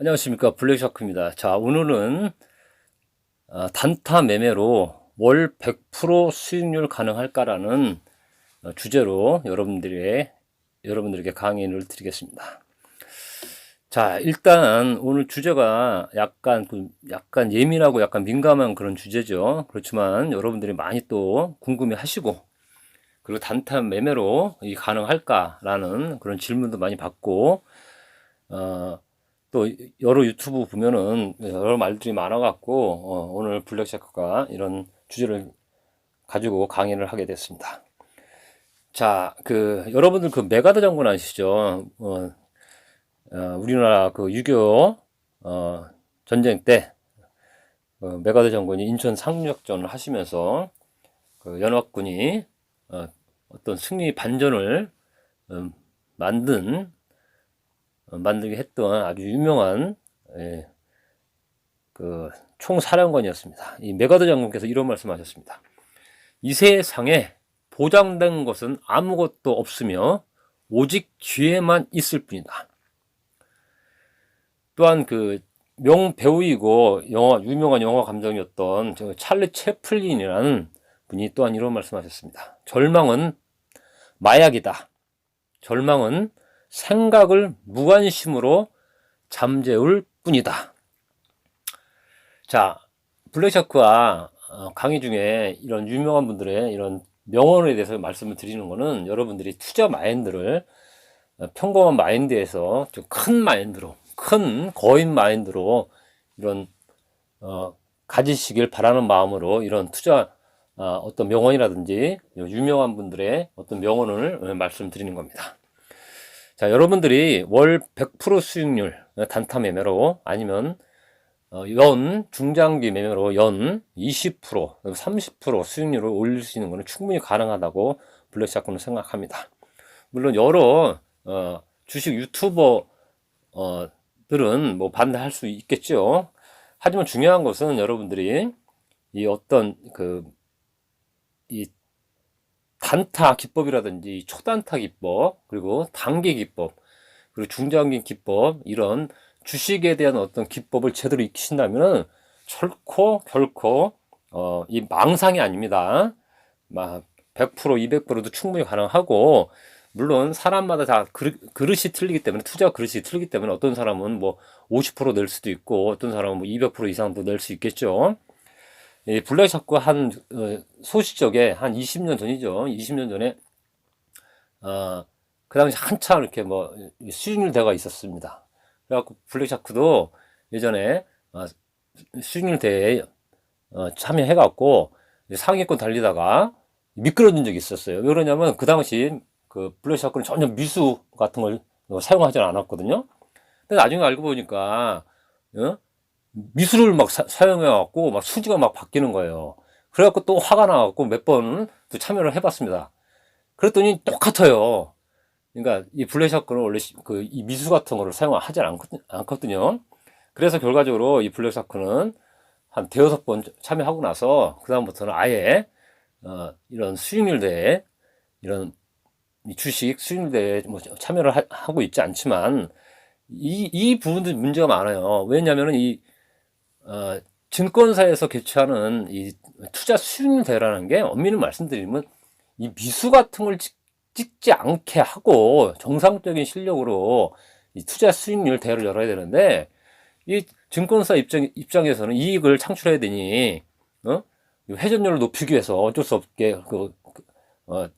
안녕하십니까, 블랙샤크입니다. 자, 오늘은 단타 매매로 월 100% 수익률 가능할까라는 주제로 여러분들에게 강의를 드리겠습니다. 자, 일단 오늘 주제가 약간 예민하고 약간 민감한 그런 주제죠. 그렇지만 여러분들이 많이 또 궁금해 하시고, 그리고 단타 매매로 이 가능할까라는 그런 질문도 많이 받고, 또 여러 유튜브 보면은 여러 말들이 많아갖고 오늘 블랙샤크가 이런 주제를 가지고 강의를 하게 됐습니다. 자, 여러분들 메가드 장군 아시죠? 우리나라 6.25 전쟁 때 메가드 장군이 인천 상륙작전을 하시면서 연합군이 어떤 승리 반전을 만들게 했던 아주 유명한 총사령관이었습니다. 이 메가드 장군께서 이런 말씀하셨습니다. 이 세상에 보장된 것은 아무것도 없으며 오직 기회만 있을 뿐이다. 또한 명배우이고 유명한 영화 감독이었던 찰리 채플린이라는 분이 또한 이런 말씀하셨습니다. 절망은 마약이다. 절망은 생각을 무관심으로 잠재울 뿐이다. 자, 블랙샤크와 강의 중에 이런 유명한 분들의 이런 명언에 대해서 말씀을 드리는 것은 여러분들이 투자 마인드를 평범한 마인드에서 좀 큰 거인 마인드로 이런 가지시길 바라는 마음으로 이런 투자 어떤 명언이라든지 유명한 분들의 어떤 명언을 말씀드리는 겁니다. 자, 여러분들이 월 100% 수익률 단타 매매로 아니면 중장기 매매로 연 20%, 30% 수익률을 올릴 수 있는 것은 충분히 가능하다고 블랙샤크는 생각합니다. 물론 여러 주식 유튜버들은 뭐 반대할 수 있겠죠. 하지만 중요한 것은 여러분들이 이 단타 기법이라든지 초단타 기법, 그리고 단기 기법, 그리고 중장기 기법, 이런 주식에 대한 어떤 기법을 제대로 익히신다면 결코 이 망상이 아닙니다. 100%, 200%도 충분히 가능하고, 물론 사람마다 다 그릇이 틀리기 때문에, 투자 그릇이 틀리기 때문에 어떤 사람은 뭐 50% 낼 수도 있고 어떤 사람은 뭐 200% 이상도 낼 수 있겠죠. 블랙샤크 소시적에 한 20년 전이죠. 20년 전에 그 당시 한참 이렇게 뭐 수익률 대회가 있었습니다. 그래갖고 블랙샤크도 예전에 수익률 대회에 참여해갖고 상위권 달리다가 미끄러진 적이 있었어요. 왜 그러냐면 그 당시 블랙샤크는 전혀 미수 같은 걸 사용하지 않았거든요. 근데 나중에 알고 보니까 미수를 막 사용해갖고 막 수지가 막 바뀌는 거예요. 그래갖고 또 화가 나갖고 몇 번 또 참여를 해봤습니다. 그랬더니 똑같아요. 그러니까 이 블랙샤크는 원래 이 미수 같은 거를 사용하지 않거든요. 그래서 결과적으로 이 블랙샤크는 한 대여섯 번 참여하고 나서 그다음부터는 아예 이런 수익률 대회, 이런 주식 수익률 대회에 뭐 참여를 하고 있지 않지만 이 부분도 문제가 많아요. 왜냐하면은 증권사에서 개최하는 이 투자 수익률 대회라는 게 엄밀히 말씀드리면 이 미수 같은 걸 찍지 않게 하고 정상적인 실력으로 이 투자 수익률 대회를 열어야 되는데, 이 증권사 입장에서는 이익을 창출해야 되니 회전율을 높이기 위해서 어쩔 수 없게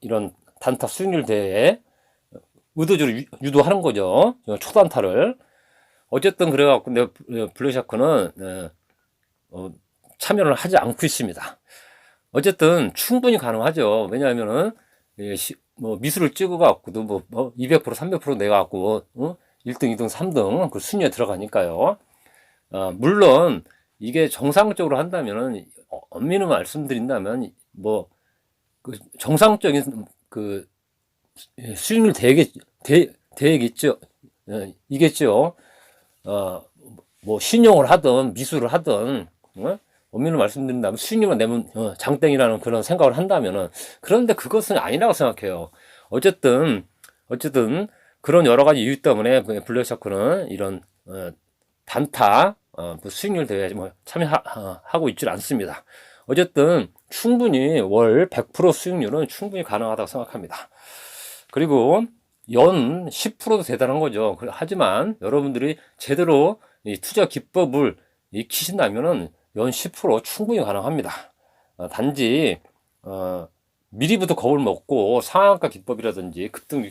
이런 단타 수익률 대회에 의도적으로 유도하는 거죠. 초단타를. 어쨌든 그래갖고 블랙샤크는 참여를 하지 않고 있습니다. 어쨌든 충분히 가능하죠. 왜냐하면은 뭐 미수를 찍어갖고도 뭐 200%, 300% 내갖고 1등, 2등, 3등 그 순위에 들어가니까요. 물론 이게 정상적으로 한다면은 엄밀히 말씀드린다면 뭐 정상적인 수익률 대겠죠. 이겠죠. 뭐 신용을 하든 미수를 하든 엄밀히 말씀드린다면 수익률만 내면 장땡이라는 그런 생각을 한다면은, 그런데 그것은 아니라고 생각해요. 어쨌든 그런 여러 가지 이유 때문에 블랙샤크는 이런 단타 뭐 수익률 대회에 뭐 참여하고 있질 않습니다. 어쨌든 충분히 월 100% 수익률은 충분히 가능하다고 생각합니다. 그리고 연 10%도 대단한 거죠. 하지만 여러분들이 제대로 이 투자 기법을 익히신다면은 연 10% 충분히 가능합니다. 단지 미리부터 겁을 먹고 상한가 기법이라든지 급등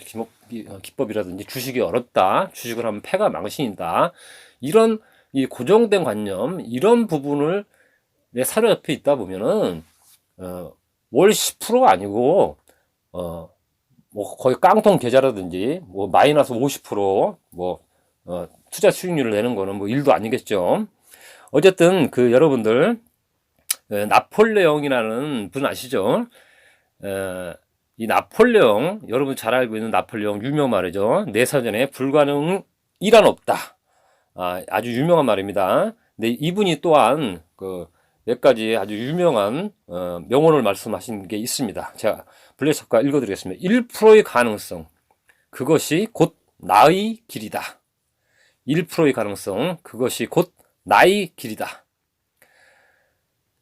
기법이라든지 주식이 어렵다, 주식을 하면 패가 망신이다, 이런 이 고정된 관념, 이런 부분을 내 사로잡혀 있다 보면은 월 10%가 아니고 뭐 거의 깡통 계좌라든지 뭐 마이너스 50% 투자 수익률을 내는 거는 뭐 일도 아니겠죠. 어쨌든 그 여러분들 나폴레옹이라는 분 아시죠? 이 나폴레옹, 여러분 잘 알고 있는 나폴레옹 유명 말이죠. 내 사전에 불가능이란 없다. 아주 유명한 말입니다. 근데 이분이 또한 그 몇 가지 아주 유명한 명언을 말씀하신 게 있습니다. 제가 블랙 작가 읽어드리겠습니다. 1%의 가능성, 그것이 곧 나의 길이다. 1%의 가능성, 그것이 곧 나의 길이다.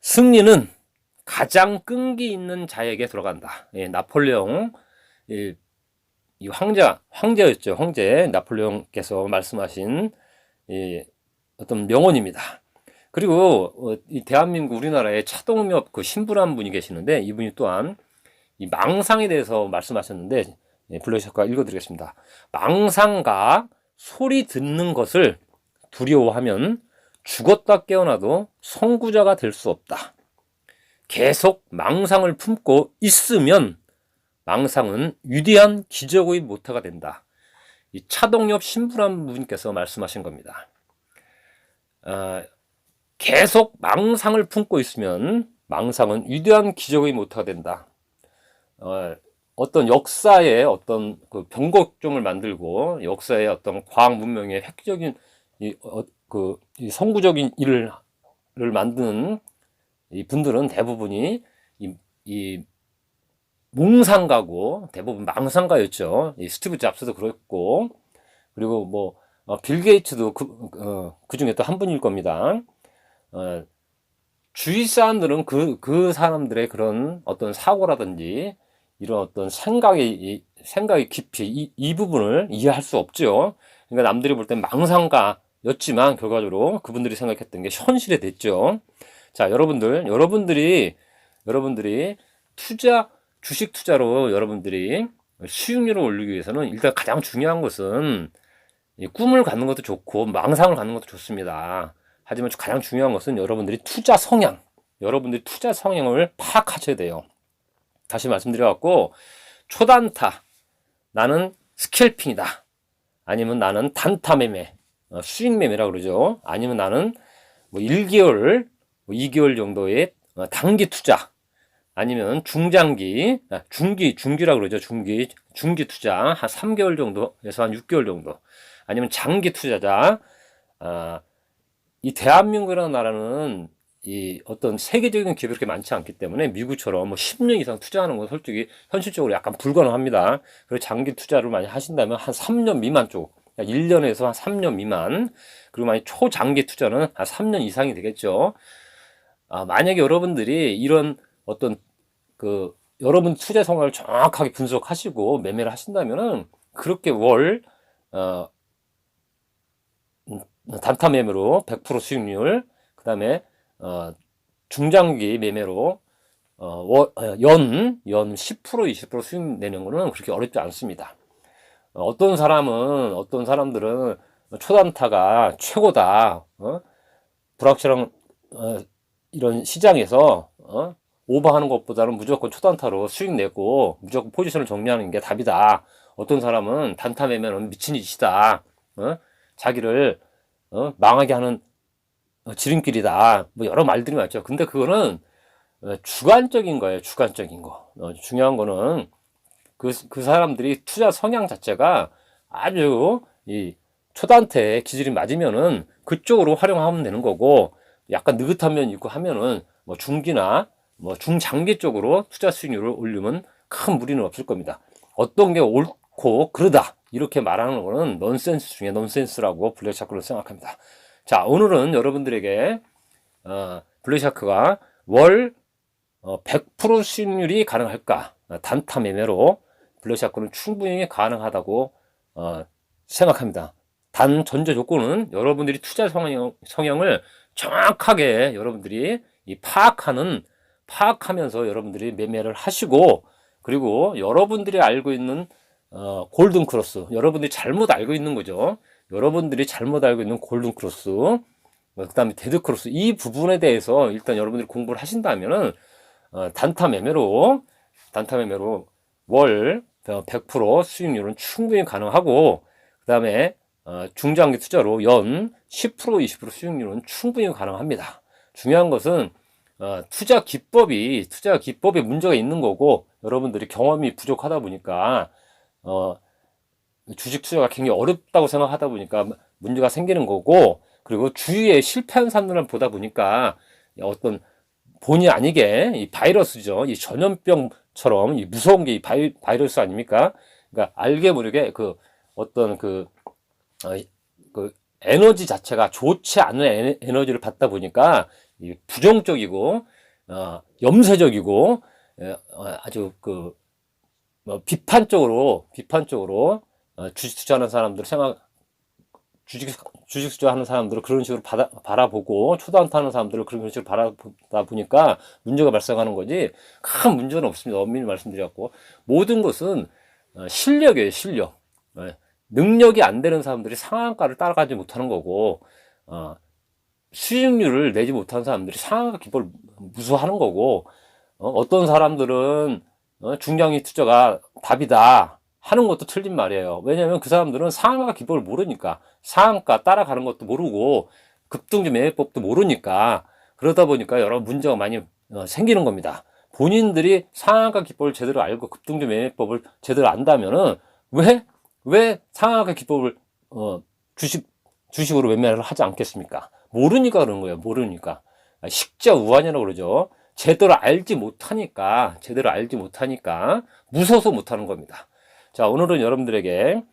승리는 가장 끈기 있는 자에게 들어간다. 예, 나폴레옹, 이 황제였죠. 황제 나폴레옹께서 말씀하신 어떤 명언입니다. 그리고 이 대한민국 우리나라에 차동엽 그 신부란 분이 계시는데, 이분이 또한 이 망상에 대해서 말씀하셨는데, 블랙 작가 읽어드리겠습니다. 망상과 소리 듣는 것을 두려워하면 죽었다 깨어나도 선구자가 될 수 없다. 계속 망상을 품고 있으면 망상은 위대한 기적의 모태가 된다. 이 차동엽 신부란 분께서 말씀하신 겁니다. 계속 망상을 품고 있으면 망상은 위대한 기적의 모태가 된다. 어떤 역사의 어떤 그 변곡점을 만들고 역사의 어떤 과학 문명의 획기적인 이 선구적인 일을 만드는 이 분들은 대부분이 이 몽상가고 대부분 망상가였죠. 이 스티브 잡스도 그렇고, 그리고 뭐 빌 게이츠도 그 중에 또 한 분일 겁니다. 주위 사람들은 그 사람들의 그런 어떤 사고라든지 이런 어떤 생각의 깊이 이 부분을 이해할 수 없죠. 그러니까 남들이 볼 땐 망상가였지만 결과적으로 그분들이 생각했던 게 현실이 됐죠. 자, 여러분들이 주식 투자로 여러분들이 수익률을 올리기 위해서는 일단 가장 중요한 것은 꿈을 갖는 것도 좋고 망상을 갖는 것도 좋습니다. 하지만 가장 중요한 것은 여러분들이 투자 성향을 파악하셔야 돼요. 다시 말씀드려갖고, 초단타, 나는 스캘핑이다. 아니면 나는 단타 매매, 수익 매매라고 그러죠. 아니면 나는 뭐 1개월, 2개월 정도의 단기 투자, 아니면 중장기, 중기라고 그러죠. 중기 투자, 한 3개월 정도에서 한 6개월 정도. 아니면 장기 투자자. 이 대한민국이라는 나라는 이 어떤 세계적인 기업이 그렇게 많지 않기 때문에 미국처럼 뭐 10년 이상 투자하는 건 솔직히 현실적으로 약간 불가능합니다. 그리고 장기 투자를 많이 하신다면 한 3년 미만 쪽, 1년에서 한 3년 미만, 그리고 만약 초장기 투자는 한 3년 이상이 되겠죠. 만약에 여러분들이 이런 어떤 여러분 투자 성향을 정확하게 분석하시고 매매를 하신다면은 그렇게 단타 매매로 100% 수익률, 그 다음에 중장기 매매로 연 10%, 20% 수익 내는 거는 그렇게 어렵지 않습니다. 어떤 사람들은 초단타가 최고다, 불확실한 이런 시장에서 오버하는 것보다는 무조건 초단타로 수익 내고 무조건 포지션을 정리하는 게 답이다. 어떤 사람은 단타 매매는 미친 짓이다, 자기를 망하게 하는 지름길이다, 뭐 여러 말들이 많죠. 근데 그거는 주관적인 거예요. 주관적인 거. 중요한 거는 그 사람들이 투자 성향 자체가 아주 이 초단타에 기질이 맞으면은 그쪽으로 활용하면 되는 거고, 약간 느긋한 면이 있고 하면은 뭐 중기나 뭐 중장기 쪽으로 투자 수익률을 올리면 큰 무리는 없을 겁니다. 어떤 게 옳고 그르다 이렇게 말하는 거는 넌센스 중에 넌센스라고 블랙 작가는 생각합니다. 자, 오늘은 여러분들에게 블랙샤크가 월 100% 수익률이 가능할까? 단타 매매로 블랙샤크는 충분히 가능하다고 생각합니다. 단 전제 조건은 여러분들이 투자 성향을 정확하게 여러분들이 파악하면서 여러분들이 매매를 하시고, 그리고 여러분들이 알고 있는 골든 크로스, 여러분들이 잘못 알고 있는 거죠. 여러분들이 잘못 알고 있는 골든 크로스, 그 다음에 데드 크로스, 이 부분에 대해서 일단 여러분들이 공부를 하신다면은 단타 매매로 월 100% 수익률은 충분히 가능하고, 그 다음에 중장기 투자로 연 10% 20% 수익률은 충분히 가능합니다. 중요한 것은 투자 기법에 문제가 있는 거고, 여러분들이 경험이 부족하다 보니까 주식 투자가 굉장히 어렵다고 생각하다 보니까 문제가 생기는 거고, 그리고 주위에 실패한 사람들을 보다 보니까 어떤 본의 아니게 이 바이러스죠. 이 전염병처럼 이 무서운 게 이 바이러스 아닙니까? 그러니까 알게 모르게 어떤 에너지 자체가 좋지 않은 에너지를 받다 보니까 이 부정적이고 염세적이고 아주 비판적으로 주식 투자하는 사람들 주식 투자하는 사람들을 그런 식으로 바라보고 초단타 하는 사람들을 그런 식으로 바라보다 보니까 문제가 발생하는 거지 큰 문제는 없습니다. 엄밀히 말씀드렸고, 모든 것은 실력이에요. 실력. 능력이 안 되는 사람들이 상한가를 따라가지 못하는 거고, 수익률을 내지 못하는 사람들이 상한가 기법을 무서워하는 거고, 어떤 사람들은 중장기 투자가 답이다 하는 것도 틀린 말이에요. 왜냐하면 그 사람들은 상한가 기법을 모르니까, 상한가 따라가는 것도 모르고 급등주 매매법도 모르니까, 그러다 보니까 여러 문제가 많이 생기는 겁니다. 본인들이 상한가 기법을 제대로 알고 급등주 매매법을 제대로 안다면은 왜 상한가 기법을 주식으로 매매를 하지 않겠습니까? 모르니까 그런 거예요. 모르니까. 식자우환이라고 그러죠. 제대로 알지 못하니까 무서워서 못하는 겁니다. 자, 오늘은 여러분들에게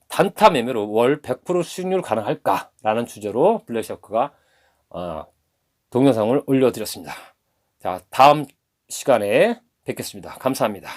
단타 매매로 월 100% 수익률 가능할까? 라는 주제로 블랙샤크가 동영상을 올려드렸습니다. 자, 다음 시간에 뵙겠습니다. 감사합니다.